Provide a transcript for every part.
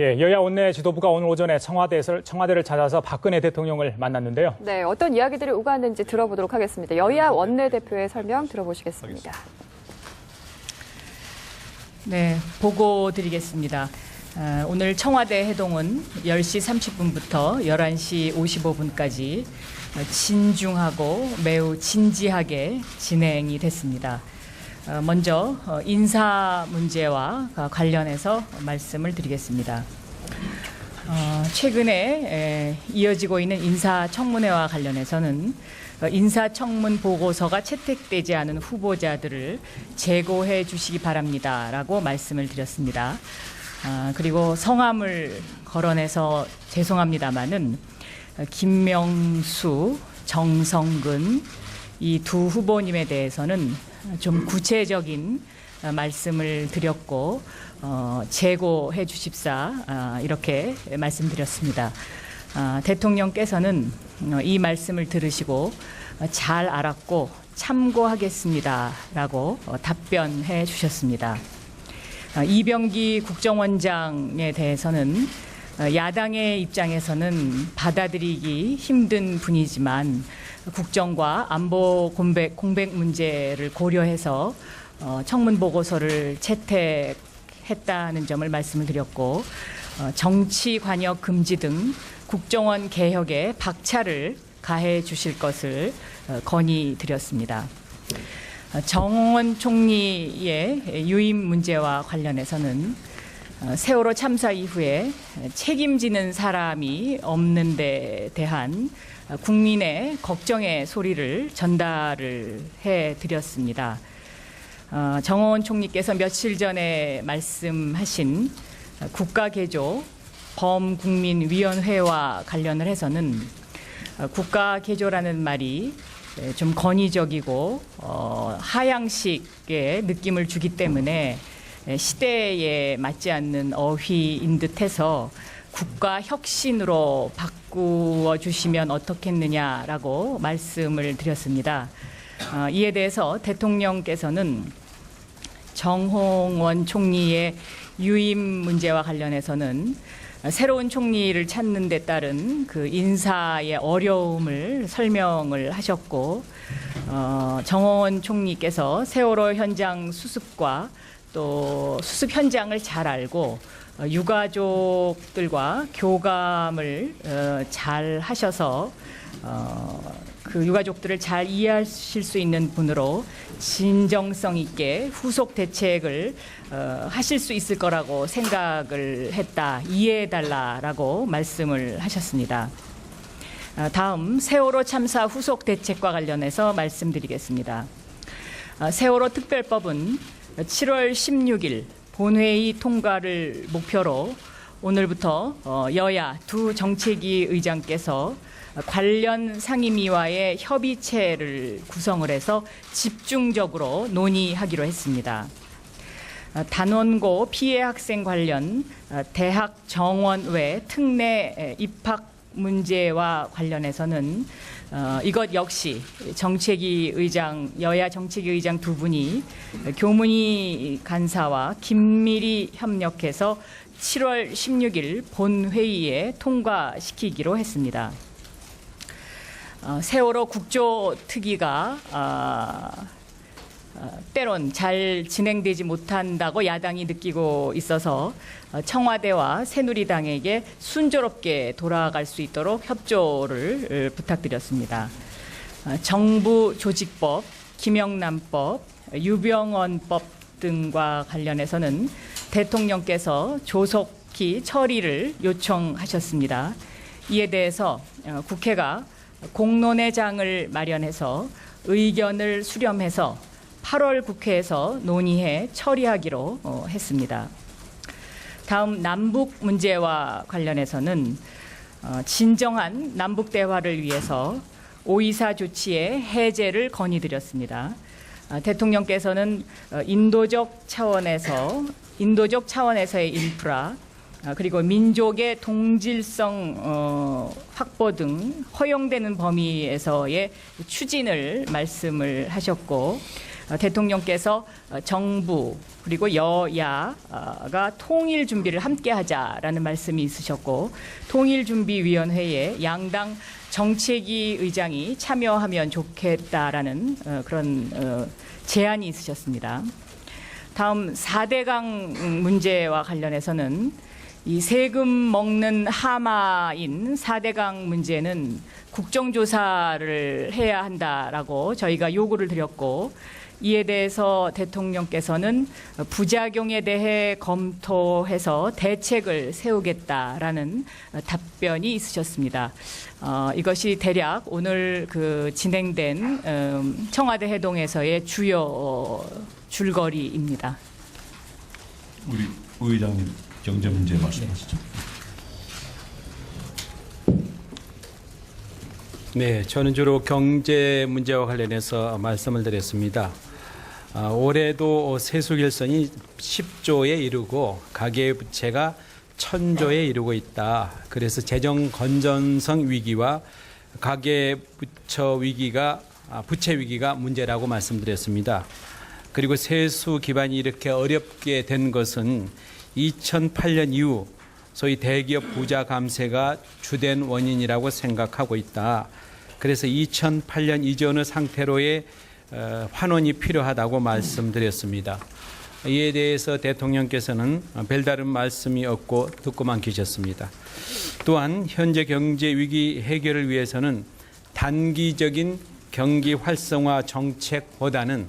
예, 여야 원내 지도부가 오늘 오전에 청와대를 찾아서 박근혜 대통령을 만났는데요. 네, 어떤 이야기들이 오갔는지 들어보도록 하겠습니다. 여야 원내대표의 설명 들어보시겠습니다. 네, 보고 드리겠습니다. 오늘 청와대 회동은 10시 30분부터 11시 55분까지 진중하고 매우 진지하게 진행이 됐습니다. 먼저 인사 문제와 관련해서 말씀을 드리겠습니다. 최근에 이어지고 있는 인사청문회와 관련해서는 인사청문 보고서가 채택되지 않은 후보자들을 제고해 주시기 바랍니다라고 말씀을 드렸습니다. 그리고 성함을 거론해서 죄송합니다마는 김명수, 정성근 이 두 후보님에 대해서는 좀 구체적인 말씀을 드렸고 제고해 주십사 이렇게 말씀드렸습니다. 대통령께서는 이 말씀을 들으시고 잘 알았고 참고하겠습니다라고 답변해 주셨습니다. 이병기 국정원장에 대해서는 야당의 입장에서는 받아들이기 힘든 분이지만 국정과 안보 공백 문제를 고려해서 청문 보고서를 채택했다는 점을 말씀을 드렸고 정치 관여 금지 등 국정원 개혁에 박차를 가해 주실 것을 건의드렸습니다. 정홍원 총리의 유임 문제와 관련해서는 세월호 참사 이후에 책임지는 사람이 없는 데 대한 국민의 걱정의 소리를 전달을 해드렸습니다. 정홍원 총리께서 며칠 전에 말씀하신 국가개조 범국민위원회와 관련을 해서는 국가개조라는 말이 좀 권위적이고 하향식의 느낌을 주기 때문에 시대에 맞지 않는 어휘인 듯해서 국가 혁신으로 바꾸어 주시면 어떻겠느냐라고 말씀을 드렸습니다. 이에 대해서 대통령께서는 정홍원 총리의 유임 문제와 관련해서는 새로운 총리를 찾는 데 따른 그 인사의 어려움을 설명을 하셨고 정홍원 총리께서 세월호 현장 수습과 또 수습 현장을 잘 알고 유가족들과 교감을 잘 하셔서 그 유가족들을 잘 이해하실 수 있는 분으로 진정성 있게 후속 대책을 하실 수 있을 거라고 생각을 했다. 이해해달라라고 말씀을 하셨습니다. 다음 세월호 참사 후속 대책과 관련해서 말씀드리겠습니다. 세월호 특별법은 7월 16일 본회의 통과를 목표로 오늘부터 여야 두 정책위 의장께서 관련 상임위와의 협의체를 구성을 해서 집중적으로 논의하기로 했습니다. 단원고 피해 학생 관련 대학 정원 외 특례 입학 문제와 관련해서는 이것 역시 여야 정책위 의장 두 분이 교문위 간사와 긴밀히 협력해서 7월 16일 본회의에 통과시키기로 했습니다. 세월호 국조특위가 때론 잘 진행되지 못한다고 야당이 느끼고 있어서 청와대와 새누리당에게 순조롭게 돌아갈 수 있도록 협조를 부탁드렸습니다. 정부 조직법, 김영란법, 유병언법 등과 관련해서는 대통령께서 조속히 처리를 요청하셨습니다. 이에 대해서 국회가 공론회장을 마련해서 의견을 수렴해서 8월 국회에서 논의해 처리하기로 했습니다. 다음 남북 문제와 관련해서는 진정한 남북 대화를 위해서 5.24 조치의 해제를 건의드렸습니다. 대통령께서는 인도적 차원에서의 인프라 그리고 민족의 동질성 확보 등 허용되는 범위에서의 추진을 말씀을 하셨고 대통령께서 정부 그리고 여야가 통일 준비를 함께 하자라는 말씀이 있으셨고, 통일준비위원회에 양당 정책위 의장이 참여하면 좋겠다라는 그런 제안이 있으셨습니다. 다음 4대강 문제와 관련해서는 이 세금 먹는 하마인 4대강 문제는 국정조사를 해야 한다라고 저희가 요구를 드렸고, 이에 대해서 대통령께서는 부작용에 대해 검토해서 대책을 세우겠다라는 답변이 있으셨습니다. 이것이 대략 오늘 진행된 청와대 회동에서의 주요 줄거리입니다. 우리 의장님 경제 문제 말씀하시죠. 네, 저는 주로 경제 문제와 관련해서 말씀을 드렸습니다. 올해도 세수 결손이 10조에 이르고 가계부채가 1000조에 이르고 있다. 그래서 재정 건전성 위기와 가계부채 위기가 문제라고 말씀드렸습니다. 그리고 세수 기반이 이렇게 어렵게 된 것은 2008년 이후 소위 대기업 부자 감세가 주된 원인이라고 생각하고 있다. 그래서 2008년 이전의 상태로의 환원이 필요하다고 말씀드렸습니다. 이에 대해서 대통령께서는 별다른 말씀이 없고 듣고만 계셨습니다. 또한 현재 경제 위기 해결을 위해서는 단기적인 경기 활성화 정책보다는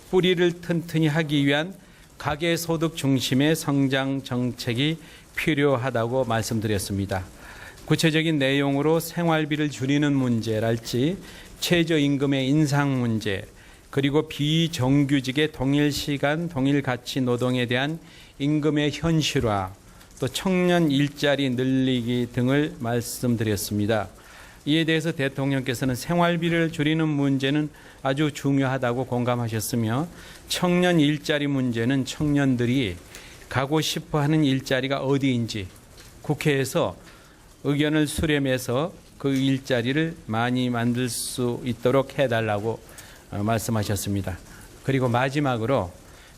뿌리를 튼튼히 하기 위한 가계소득 중심의 성장 정책이 필요하다고 말씀드렸습니다. 구체적인 내용으로 생활비를 줄이는 문제랄지 최저임금의 인상 문제, 그리고 비정규직의 동일시간 동일가치 노동에 대한 임금의 현실화, 또 청년 일자리 늘리기 등을 말씀드렸습니다. 이에 대해서 대통령께서는 생활비를 줄이는 문제는 아주 중요하다고 공감하셨으며, 청년 일자리 문제는 청년들이 가고 싶어하는 일자리가 어디인지 국회에서 의견을 수렴해서 그 일자리를 많이 만들 수 있도록 해달라고 말씀하셨습니다. 그리고 마지막으로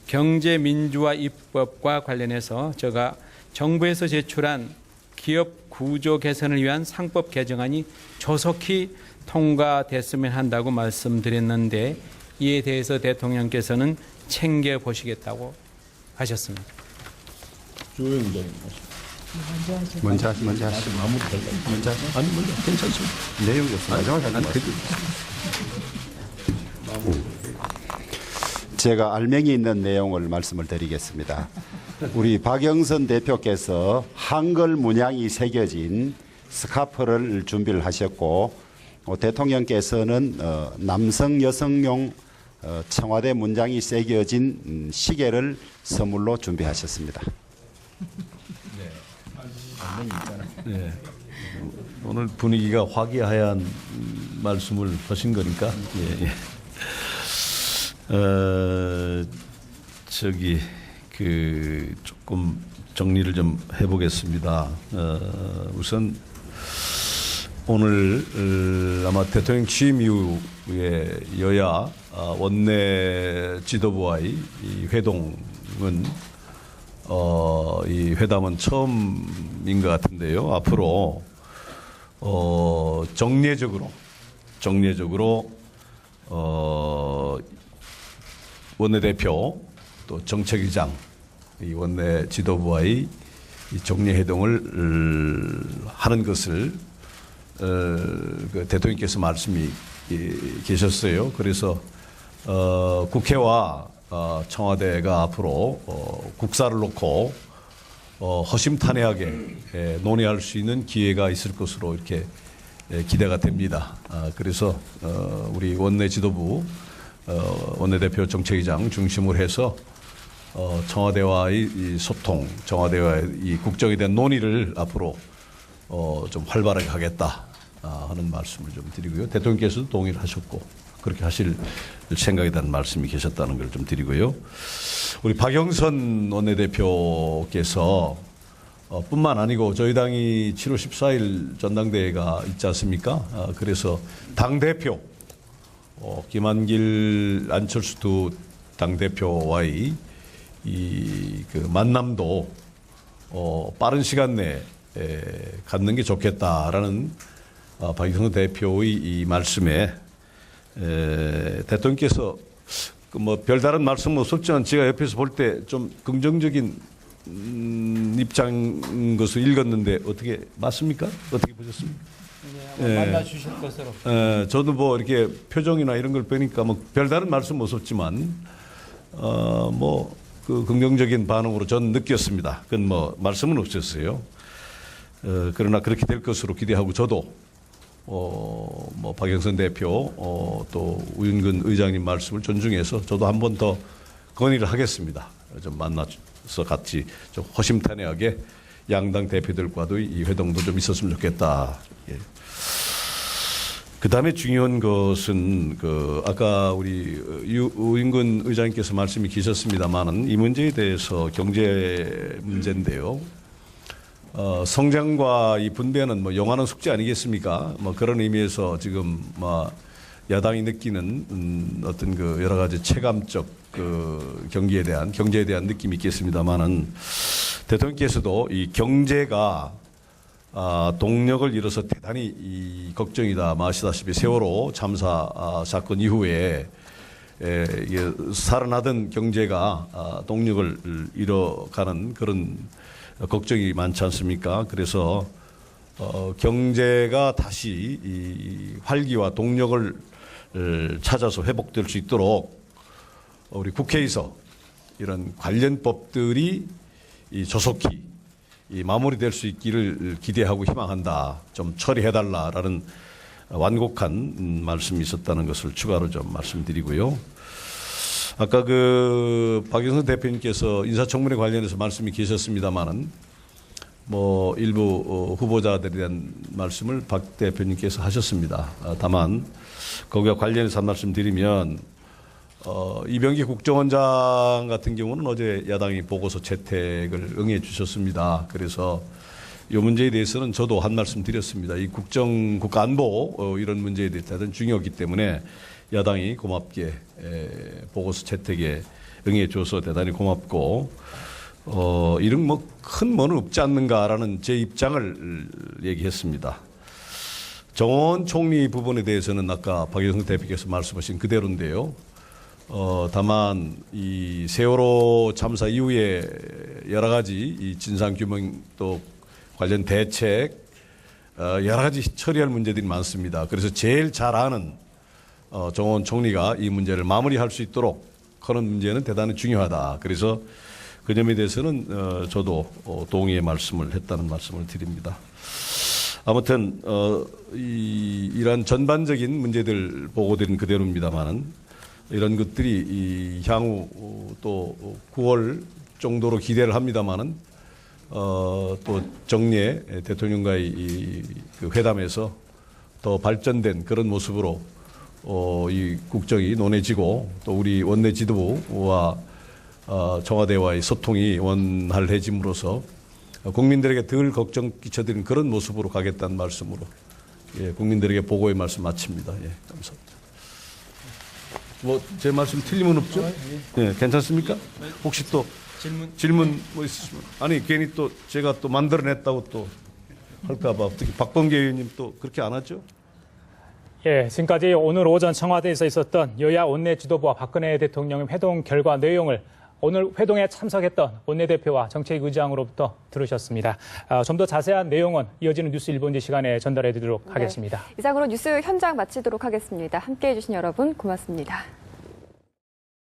경제민주화 입법과 관련해서 제가 정부에서 제출한 기업 구조 개선을 위한 상법 개정안이 조속히 통과됐으면 한다고 말씀드렸는데, 이에 대해서 대통령께서는 챙겨보시겠다고 하셨습니다. 조영 의장님 먼저 하시죠. 먼저 괜찮습니다. 내용이 없어요. 마지막에 하는 거. 제가 알맹이 있는 내용을 말씀을 드리겠습니다. 우리 박영선 대표께서 한글 문양이 새겨진 스카프를 준비를 하셨고, 대통령께서는 남성 여성용 청와대 문장이 새겨진 시계를 선물로 준비하셨습니다. 네. 오늘 분위기가 화기애애한 말씀을 하신 거니까. 예, 예. 조금 정리를 좀 해보겠습니다. 우선 오늘 아마 대통령 취임 이후에 여야 원내 지도부와의 이 회동은 이 회담은 처음인 것 같은데요. 앞으로 정례적으로 원내대표 또 정책위장 이 원내 지도부와의 이 정례회동을 하는 것을 그 대통령께서 말씀이 계셨어요. 그래서 국회와 청와대가 앞으로 국사를 놓고 허심탄회하게 논의할 수 있는 기회가 있을 것으로 이렇게 기대가 됩니다. 그래서 우리 원내 지도부 원내대표 정책위장 중심으로 해서 청와대와의 이 소통, 청와대와의 이 국정에 대한 논의를 앞으로 좀 활발하게 하겠다 하는 말씀을 좀 드리고요. 대통령께서도 동의를 하셨고 그렇게 하실 생각에 대한 말씀이 계셨다는 걸 좀 드리고요. 우리 박영선 원내대표께서 뿐만 아니고 저희 당이 7월 14일 전당대회가 있지 않습니까? 그래서 당대표 김한길, 안철수 두 당대표와의 그 만남도 빠른 시간 내에 갖는 게 좋겠다라는 박영선 대표의 이 말씀에 대통령께서 그 뭐 별다른 말씀은 없었지만 제가 옆에서 볼 때 좀 긍정적인 입장인 것을 읽었는데 어떻게 맞습니까? 어떻게 보셨습니까? 만나 주실 것으로. 저도 뭐 이렇게 표정이나 이런 걸 보니까 뭐 별다른 말씀 없었지만 뭐 그 긍정적인 반응으로 전 느꼈습니다. 그건 뭐 말씀은 없었어요. 그러나 그렇게 될 것으로 기대하고 저도 뭐 박영선 대표 또 우윤근 의장님 말씀을 존중해서 저도 한 번 더 건의를 하겠습니다. 좀 만나서 같이 좀 허심탄회하게 양당 대표들과도 이 회동도 좀 있었으면 좋겠다. 예. 그 다음에 중요한 것은 아까 우리 우윤근 의장님께서 말씀이 계셨습니다만은 이 문제에 대해서 경제 문제인데요. 성장과 이 분배는 뭐 영원한 숙제 아니겠습니까? 뭐 그런 의미에서 지금 뭐 야당이 느끼는 어떤 그 여러 가지 체감적 그 경제에 대한 느낌이 있겠습니다만은 대통령께서도 이 경제가 동력을 잃어서 대단히 이 걱정이다 마시다시피 세월호 참사 사건 이후에 이게 살아나던 경제가 동력을 잃어가는 그런 걱정이 많지 않습니까? 그래서 경제가 다시 이 활기와 동력을 찾아서 회복될 수 있도록 우리 국회에서 이런 관련 법들이 이 조속히 이 마무리될 수 있기를 기대하고 희망한다. 좀 처리해달라라는 완곡한 말씀이 있었다는 것을 추가로 좀 말씀드리고요. 아까 그 박영선 대표님께서 인사청문회 관련해서 말씀이 계셨습니다만은 뭐 일부 후보자들에 대한 말씀을 박 대표님께서 하셨습니다. 다만 거기와 관련해서 한 말씀 드리면 이병기 국정원장 같은 경우는 어제 야당이 보고서 채택을 응해 주셨습니다. 그래서 이 문제에 대해서는 저도 한 말씀 드렸습니다. 이 국가안보 이런 문제에 대해서는 중요하기 때문에 야당이 고맙게 보고서 채택에 응해 줘서 대단히 고맙고 이런 뭐 큰 뭐는 없지 않는가라는 제 입장을 얘기했습니다. 정원 총리 부분에 대해서는 아까 박영선 대표께서 말씀하신 그대로인데요. 다만 이 세월호 참사 이후에 여러 가지 이 진상 규명 또 관련 대책 여러 가지 처리할 문제들이 많습니다. 그래서 제일 잘 아는 정원 총리가 이 문제를 마무리할 수 있도록 하는 문제는 대단히 중요하다. 그래서 그 점에 대해서는 저도 동의의 말씀을 했다는 말씀을 드립니다. 아무튼 이러한 전반적인 문제들 보고드린 그대로입니다만은 이런 것들이 이 향후 또 9월 정도로 기대를 합니다만은 또 정례 대통령과의 그 회담에서 더 발전된 그런 모습으로 이 국정이 논해지고 또 우리 원내 지도부와 청와대와의 소통이 원활해짐으로써 국민들에게 덜 걱정 끼쳐드리는 그런 모습으로 가겠다는 말씀으로 국민들에게 보고의 말씀 마칩니다. 예, 감사합니다. 뭐 제 말씀 틀림은 없죠? 예, 괜찮습니까? 혹시 또 질문 뭐 있으시면 아니 괜히 또 제가 또 만들어냈다고 또 할까봐 특히 박범계 의원님 또 그렇게 안 하죠? 예, 지금까지 오늘 오전 청와대에서 있었던 여야 원내 지도부와 박근혜 대통령의 회동 결과 내용을 오늘 회동에 참석했던 원내대표와 정책위 의장으로부터 들으셨습니다. 좀 더 자세한 내용은 이어지는 뉴스 1번지 시간에 전달해 드리도록 하겠습니다. 이상으로 뉴스 현장 마치도록 하겠습니다. 함께해 주신 여러분 고맙습니다.